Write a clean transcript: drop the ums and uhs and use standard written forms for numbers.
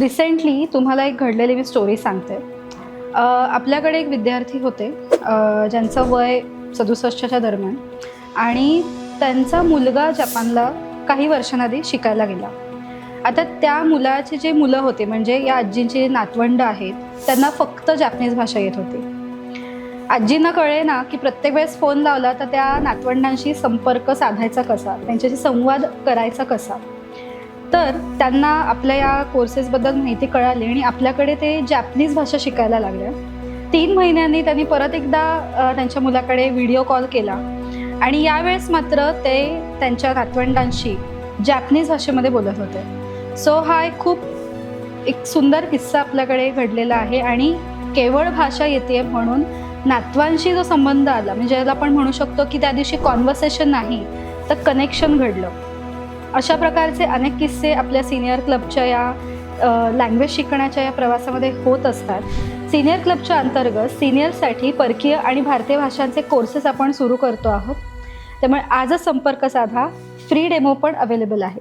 Recently तुम्हाला एक घडलेली मी स्टोरी सांगते. आपल्याकडे एक विद्यार्थी होते ज्यांचं वय 67च्या दरम्यान आणि त्यांचा मुलगा जपानला काही वर्षांआधी शिकायला गेला. आता त्या मुलाची जे मुलं होते म्हणजे या आजींची नातवंड आहेत त्यांना फक्त जॅपनीज भाषा येत होती. आजींना कळे ना की प्रत्येक वेळेस फोन लावला तर त्या नातवंडांशी संपर्क साधायचा कसा, त्यांच्याशी संवाद करायचा कसा. तर त्यांना आपल्या या कोर्सेसबद्दल माहिती कळाली आणि आपल्याकडे ते जॅपनीज भाषा शिकायला लागल्या. 3 महिन्यांनी त्यांनी परत एकदा त्यांच्या मुलाकडे व्हिडिओ कॉल केला आणि यावेळेस मात्र ते त्यांच्या नातवंडांशी जॅपनीज भाषेमध्ये बोलत होते. सो हा एक सुंदर किस्सा आपल्याकडे घडलेला आहे आणि केवळ भाषा येते म्हणून नातवांशी जो संबंध आला म्हणजे याला आपण म्हणू शकतो की त्या दिवशी कॉन्व्हर्सेशन नाही तर कनेक्शन घडलं. अशा प्रकारचे अनेक किस्से आपल्या सिनियर क्लबच्या या लँग्वेज शिकण्याच्या या प्रवासामध्ये होत असतात. सिनियर क्लबच्या अंतर्गत सिनियरसाठी परकीय आणि भारतीय भाषांचे कोर्सेस आपण सुरू करतो आहोत. त्यामुळे आजच संपर्क साधा. फ्री डेमो पण अवेलेबल आहे.